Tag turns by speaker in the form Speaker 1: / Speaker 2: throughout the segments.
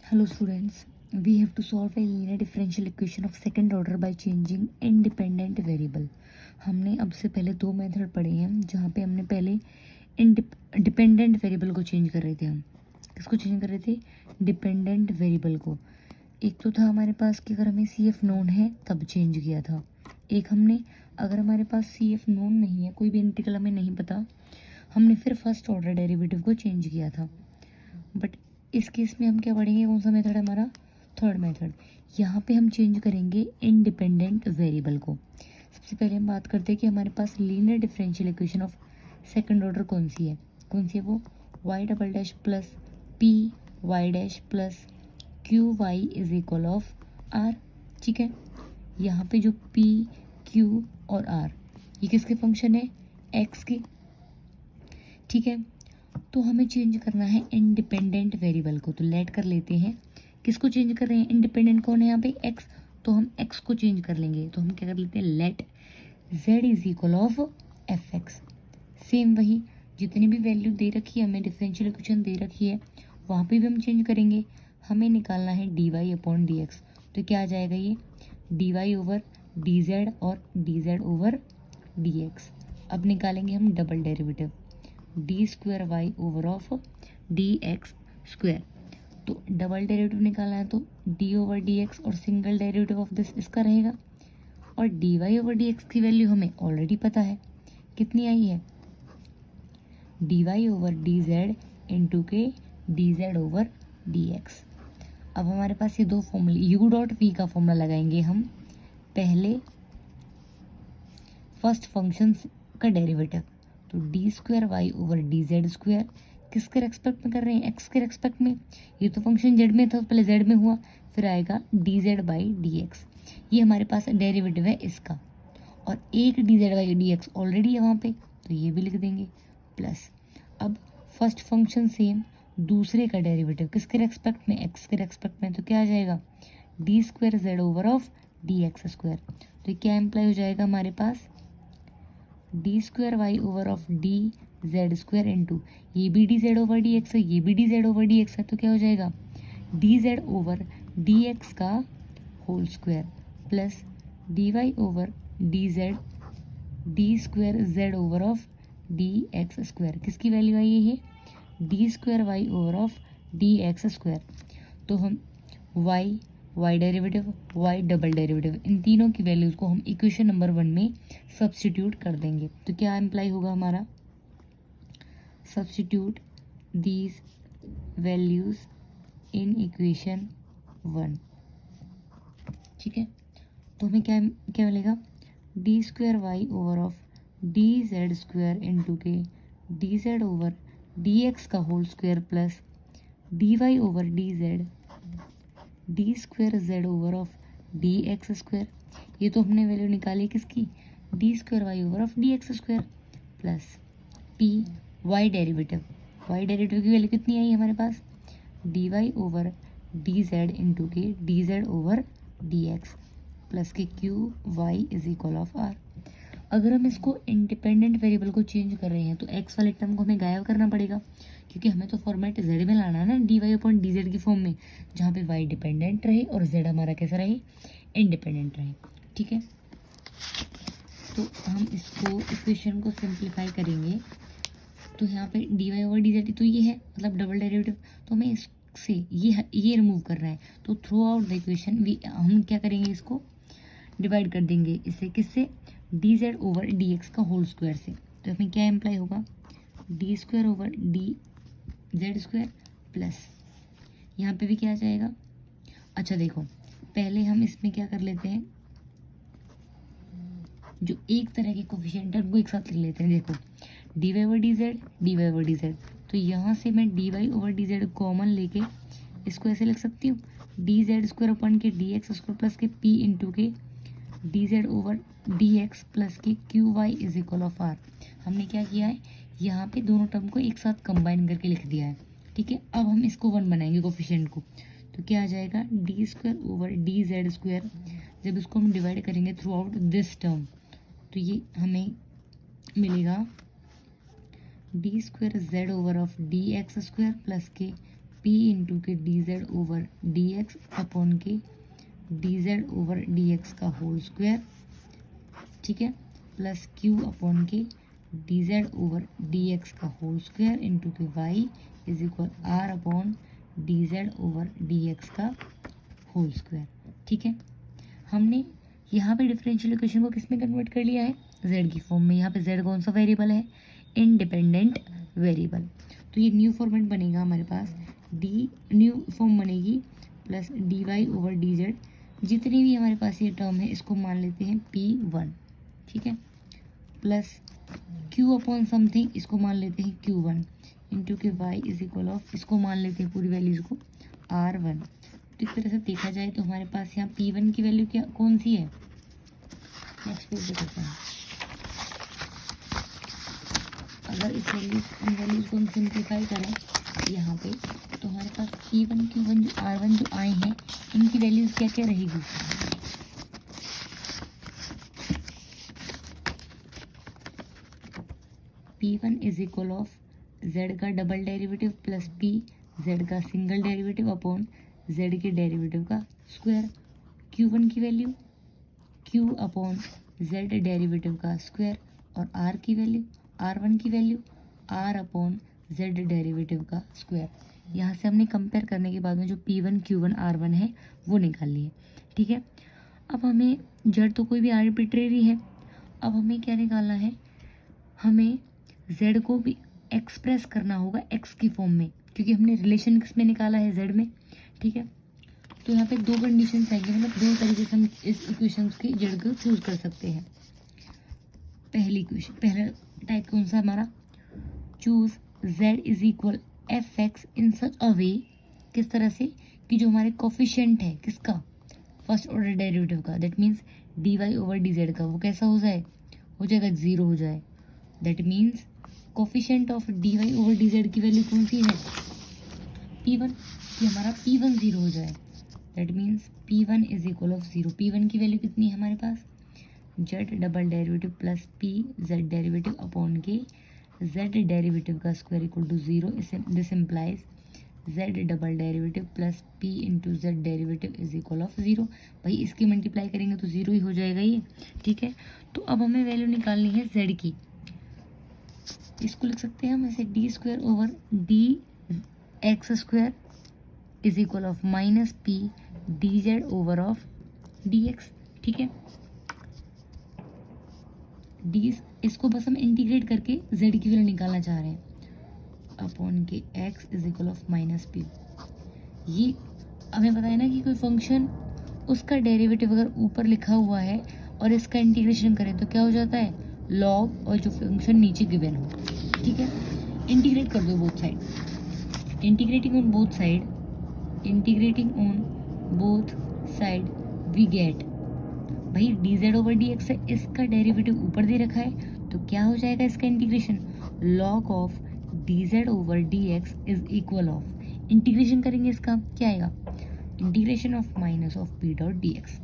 Speaker 1: Hello students, we have to solve a linear differential equation of second order by changing independent variable। हमने अब से पहले दो method पढ़े हैं जहाँ पे हमने पहले डिपेंडेंट वेरिएबल को चेंज कर रहे थे। हम किसको चेंज कर रहे थे? डिपेंडेंट वेरिएबल को। एक तो था हमारे पास कि अगर हमें सी एफ नोन है तब चेंज किया था। एक हमने अगर हमारे पास सी एफ नोन नहीं है, कोई भी इंटीग्रल हमें नहीं पता, हमने फिर फर्स्ट ऑर्डर डेरिवेटिव को चेंज किया था। बट इस केस में हम क्या पढ़ेंगे? कौन सा मेथड है हमारा? Third method. यहाँ पे हम चेंज करेंगे इंडिपेंडेंट वेरिएबल को। सबसे पहले हम बात करते हैं कि हमारे पास linear differential equation of second order कौन सी है? वो y double dash plus p y dash plus q y is equal of r. ठीक है, यहाँ पे जो पी क्यू और आर ये किसके फंक्शन है? एक्स के। ठीक है, तो हमें चेंज करना है इंडिपेंडेंट वेरिएबल को। तो लेट कर लेते हैं, किसको चेंज कर रहे हैं? इंडिपेंडेंट कौन है यहाँ पे? एक्स। तो हम एक्स को चेंज कर लेंगे। तो हम क्या कर लेते हैं? Let Z is equal of F X. Same वही जितनी भी वैल्यू दे रखी है हमें, डिफरेंशियल इक्वेशन दे रखी है, वहाँ पे भी हम चेंज करेंगे। हमें निकालना है d Y upon d x. तो क्या आ जाएगा? ये d Y over D z और d Z over d x. अब निकालेंगे हम double derivative, d square y over of d x square. तो डबल डेरिवेटिव निकालना है तो डी ओवर डी एक्स और सिंगल डेरिवेटिव ऑफ दिस इसका रहेगा। और d Y over d x की वैल्यू हमें ऑलरेडी पता है, कितनी आई है? D Y over D z into के d Z over d x. अब हमारे पास ये दो फॉर्मूले, यू डॉट वी का फॉर्मूला लगाएंगे हम पहले फर्स्ट फंक्शन का डेरिवेटिव। तो d square y over D z square किसके रेस्पेक्ट में कर रहे हैं? एक्स के रेस्पेक्ट में। ये तो फंक्शन जेड में था, पहले जेड में हुआ, फिर आएगा D Z by D x. ये हमारे पास डेरिवेटिव है इसका, और एक D Z by D x already है वहाँ पे, तो ये भी लिख देंगे प्लस। अब फर्स्ट फंक्शन सेम, दूसरे का डेरिवेटिव किसके रेस्पेक्ट में? एक्स के रेस्पेक्ट में। तो क्या आ जाएगा? D square z over of d x square. तो क्या एम्प्लाई हो जाएगा हमारे पास? D square y over of D z square into, ये भी d Z over d x है, ये भी d Z over d x है, तो क्या हो जाएगा? D Z over d x का whole square plus D Y over D Z d square z over of d x square. किसकी वैल्यू आई है ये? D square y over of d x square. तो हम y, y derivative, y double derivative, इन तीनों की values को हम इक्वेशन नंबर 1 में सब्स्टिट्यूट कर देंगे। तो क्या एम्प्लाई होगा हमारा? Substitute these values in equation 1। ठीक है, तो हमें क्या क्या मिलेगा? D square y over of D z square into के d Z over d x का whole square plus D Y over D Z d square z over of d x square. ये तो हमने वैल्यू निकाली किसकी? D square y over of d x square plus p y derivative. Y derivative की value कितनी आई हमारे पास? D Y over D z into के d Z over d x plus के q y is equal of r. अगर हम इसको इंडिपेंडेंट वेरिएबल को चेंज कर रहे हैं तो एक्स वाले टर्म को हमें गायब करना पड़ेगा, क्योंकि हमें तो फॉर्मेट जेड में लाना है ना, D Y upon D Z की फॉर्म में, जहाँ पे वाई डिपेंडेंट रहे और जेड हमारा कैसा रहे? इंडिपेंडेंट रहे। ठीक है, तो हम इसको इक्वेशन को सिंप्लीफाई करेंगे। तो यहाँ पे D Y over D Z तो ये है, मतलब डबल डेरिवेटिव, तो हमें इससे ये रिमूव करना है। तो थ्रू आउट द इक्वेशन हम क्या करेंगे? इसको डिवाइड कर देंगे इससे, किससे? D Z over d x का होल स्क्वायर से। तो इसमें क्या एम्प्लाई होगा? D square over D z square plus, यहाँ पे भी क्या आ जाएगा? अच्छा देखो, पहले हम इसमें क्या कर लेते हैं, जो एक तरह के कोफिशिएंट है उनको एक साथ लिख लेते हैं। देखो, D Y over D Z, D Y over D Z, तो यहाँ से मैं D Y over D Z common लेके इसको ऐसे लिख सकती हूँ, डी जेड स्क्वायर अपन के डी एक्स स्क्वायर प्लस के पी इंटू के d Z over d x plus के q y is equal of r. हमने क्या किया है? यहाँ पे दोनों टर्म को एक साथ कंबाइन करके लिख दिया है। ठीक है, अब हम इसको 1 बनाएंगे कोफिशिएंट को। तो क्या आ जाएगा? D square over D z square. जब इसको हम डिवाइड करेंगे थ्रू आउट दिस टर्म, तो ये हमें मिलेगा d square z over of d x square plus के पी इंटू के d Z over d x upon के d Z over d x का होल स्क्वायर, ठीक है, प्लस क्यू अपॉन के d Z over d x का whole square into के y is equal r upon D Z over d x का whole square, ठीक है। हमने यहाँ पे डिफरेंशियल इक्वेशन को किस में कन्वर्ट कर लिया है, z की फॉर्म में। यहाँ पे z कौन सा वेरिएबल है, इंडिपेंडेंट वेरिएबल। तो ये न्यू फॉर्मेट बनेगा हमारे पास, डी न्यू फॉर्म बनेगी plus D Y over D Z, जितनी भी हमारे पास ये टर्म है इसको मान लेते हैं P1, ठीक है, प्लस Q अपॉन समथिंग इसको मान लेते हैं Q1 इंटू के वाई इज इक्वल ऑफ इसको मान लेते हैं पूरी वैल्यूज को R1। तो इस तरह से देखा जाए तो हमारे पास यहाँ P1 की वैल्यू क्या कौन सी है, नेक्स्ट पेज पे करते हैं। अगर इस वैल्यूज को हम सिंप्लीफाई करें यहाँ पे तो हमारे पास P1 Q1 जो R1 जो आए हैं इनकी वैल्यूज क्या क्या रहेगी, P1 is equal of Z का double derivative plus P Z का सिंगल डेरिवेटिव अपॉन Z के डेरिवेटिव का स्क्वायर, Q1 की value Q upon Z derivative का स्क्वायर और R की वैल्यू R1 की value R upon Z derivative का स्क्वायर। यहाँ से हमने कंपेयर करने के बाद में जो P1 Q1 R1 है वो निकाल लिए, ठीक है। अब हमें Z तो कोई भी आर्बिट्रेरी है, अब हमें क्या निकालना है, हमें Z को भी एक्सप्रेस करना होगा X की फॉर्म में, क्योंकि हमने रिलेशन किस में निकाला है, Z में, ठीक है। तो यहाँ पे दो कंडीशंस आएंगे, मतलब दो तरीके से हम इस इक्वेशन की Z को चूज कर सकते हैं। पहली इक्वेशन, पहला टाइप कौन सा हमारा, choose Z is equal f x in such a way, किस तरह से कि जो हमारे कोफिशिएंट है किसका, फर्स्ट ऑर्डर डेरिवेटिव का, that means d Y over D z का, वो कैसा हो जाएगा 0 हो जाए। That means coefficient of D Y over D Z की वैल्यू कौन सी है, P1, कि हमारा P1 0 हो जाए। That means P1 is equal of 0, P1 की वैल्यू कितनी है हमारे पास, Z double derivative plus P Z derivative upon K Z derivative का square equal to 0, this implies Z double derivative plus P into Z derivative is equal of 0। भाई इसकी multiply करेंगे तो 0 ही हो जाएगा ये, ठीक है। तो अब हमें वैल्यू निकालनी है Z की, इसको लिख सकते हैं हम ऐसे D square over d x square is equal of minus P D Z over of d x, ठीक है। डी इसको बस हम इंटीग्रेट करके Z की वैल्यू निकालना चाह रहे हैं अपॉन के x is equal of minus P। ये हमें पता है ना कि कोई फंक्शन उसका डेरिवेटिव अगर ऊपर लिखा हुआ है और इसका इंटीग्रेशन करें तो क्या हो जाता है, लॉग और जो फंक्शन नीचे गिवन हो, ठीक है। इंटीग्रेट कर दो both side, integrating on both side we get, भाई d Z over d x है, इसका डेरिवेटिव ऊपर दे रखा है तो क्या हो जाएगा इसका integration, log of D Z over d x is equal of, integration करेंगे इसका क्या आएगा, integration of minus of p dot D x.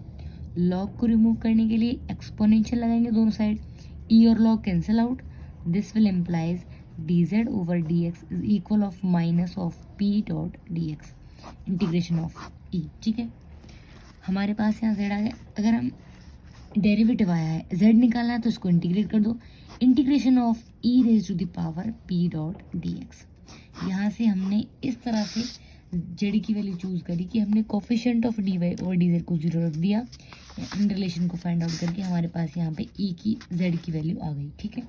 Speaker 1: Log को रिमूव करने के लिए एक्सपोनेंशियल लगाएंगे दोनों साइड, ई और log cancel out, this will implies d Z over d x is equal of minus of p dot D x, integration of e, ठीक है। हमारे पास यहाँ जेड आ गया, अगर हम डेरिवेटिव आया है z निकालना है तो इसको इंटीग्रेट कर दो, integration of e raise to the power p dot D X. यहाँ से हमने इस तरह से z की वैल्यू चूज करी कि हमने कोफिशिएंट ऑफ डी वाई और डी जेड को 0 रख दिया, इन रिलेशन को फाइंड आउट करके हमारे पास यहाँ पे e की z की वैल्यू आ गई, ठीक है।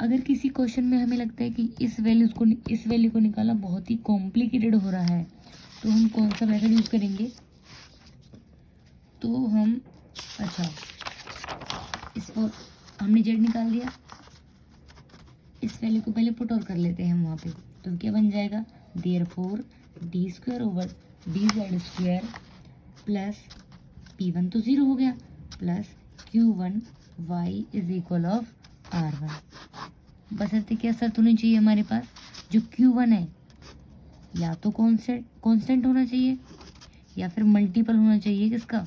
Speaker 1: अगर किसी क्वेश्चन में हमें लगता है कि इस वैल्यू को निकालना बहुत ही कॉम्प्लिकेटेड हो रहा है तो हम कौन सा मेथड यूज करेंगे, तो हम इसको हमने जेड निकाल दिया, इस वैल्यू को पहले पुट और कर लेते हैं हम वहाँ पे, तो क्या बन जाएगा, therefore D square over D z square plus P1 तो 0 हो गया plus Q1 y is equal of R1। बशर्ते क्या शर्त होनी चाहिए हमारे पास, जो Q1 है या तो कांस्टेंट होना चाहिए या फिर मल्टीपल होना चाहिए किसका,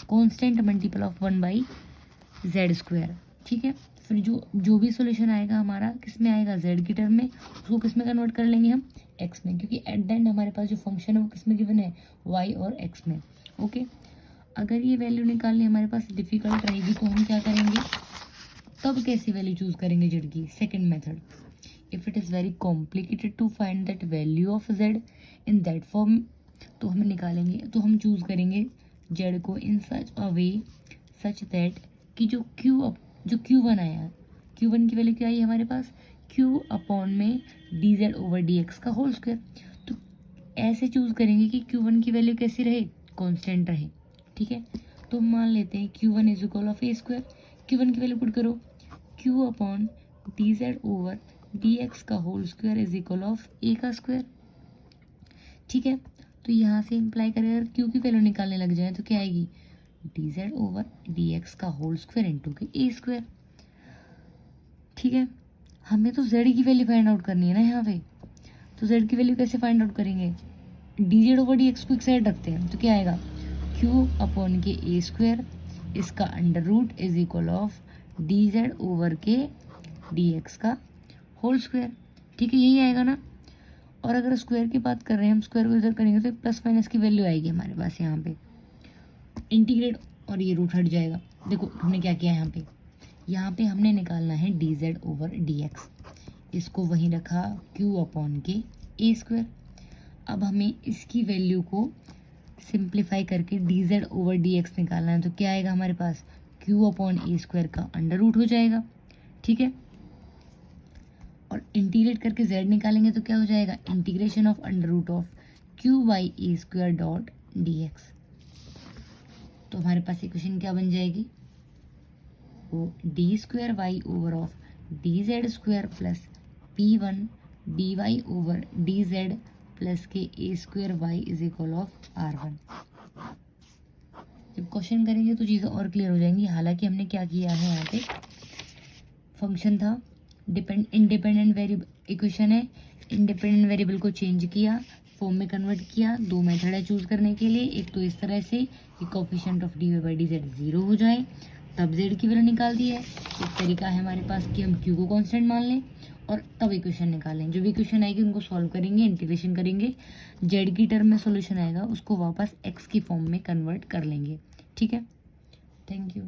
Speaker 1: constant multiple of 1/z square, ठीक है। फिर जो भी सॉल्यूशन आएगा हमारा किस में आएगा, z की टर्म में, उसको किस में कन्वर्ट कर लेंगे हम, एक्स में, क्योंकि एट द एंड हमारे पास जो फंक्शन है वो किस में गिवन है, वाई और एक्स में। ओके, अगर ये वैल्यू निकालनी हमारे पास डिफिकल्ट रहेगी तो हम क्या करेंगे, तब कैसी वैल्यू चूज करेंगे जेड की, second method. If it is very complicated to find that value of Z in that form, तो हम निकालेंगे, तो हम चूज करेंगे जेड को इन such a way such that कि जो Q1 आया, Q1 की वैल्यू क्या आई हमारे पास, Q अपॉन में D Z over d x का होल स्क्वायर। तो ऐसे चूज करेंगे कि Q1 की वैल्यू कैसी रहे, कांस्टेंट रहे। ठीक है, तो मान लेते हैं Q1 is equal of a square, Q1 की वैल्यू पुट करो, Q upon D Z over d x का whole square is equal of a का स्क्वायर। ठीक है, तो यहाँ से इम्प्लाई करें अगर Q की वैल्यू निकालने लग जाए तो क्या आएगी, D Z over d x का होल स्क्वायर इंटू के ए स्क्वायर। ठीक है, हमें तो जेड की वैल्यू फाइंड आउट करनी है ना यहाँ पे, तो जेड की वैल्यू कैसे फाइंड आउट करेंगे, D Z over d x को एक साइड रखते हैं, तो क्या आएगा, Q अपॉन के ए स्क्वायर, इसका under root is equal of D Z over K D x का होल स्क्वायर। ठीक है, यही आएगा ना। और अगर स्क्वायर की बात कर रहे हैं हम, स्क्वायर को इधर करेंगे तो प्लस माइनस की वैल्यू आएगी हमारे पास यहाँ पे, इंटीग्रेट और ये रूट हट जाएगा। देखो हमने क्या किया यहाँ पे हमने निकालना है D Z over d x, इसको वहीं रखा Q अपॉन के ए स्क्वायर। अब हमें इसकी वैल्यू को सिंप्लीफाई करके D Z over d x निकालना है, तो क्या आएगा हमारे पास, Q अपॉन ए स्क्वायर का अंडर रूट हो जाएगा। ठीक है, और इंटीग्रेट करके z निकालेंगे तो क्या हो जाएगा, integration of under root of Q by a square dot D x. तो हमारे पास इक्वेशन क्या बन जाएगी, वो d square y over of D z square plus P1 d Y over D z plus के ए square y is equal of R1। जब question करेंगे तो चीज़ें और क्लियर हो जाएंगी। हालांकि हमने क्या किया है, यहाँ पे फंक्शन था इंडिपेंडेंट वेरिएबल, इक्वेशन है, इंडिपेंडेंट वेरिएबल को चेंज किया, फॉर्म में कन्वर्ट किया। दो मेथड है चूज करने के लिए, एक तो इस तरह से कि coefficient of D Y by D Z 0 हो जाए तब जेड की वैल्यू निकाल दी है। एक तरीका है हमारे पास कि हम Q को कांस्टेंट मान लें और तब इक्वेशन निकालें। जो भी इक्वेशन आएगी उनको सॉल्व करेंगे, इंटीग्रेशन करेंगे, जेड की टर्म में सॉल्यूशन आएगा उसको वापस एक्स की फॉर्म में कन्वर्ट कर लेंगे। ठीक है, थैंक यू।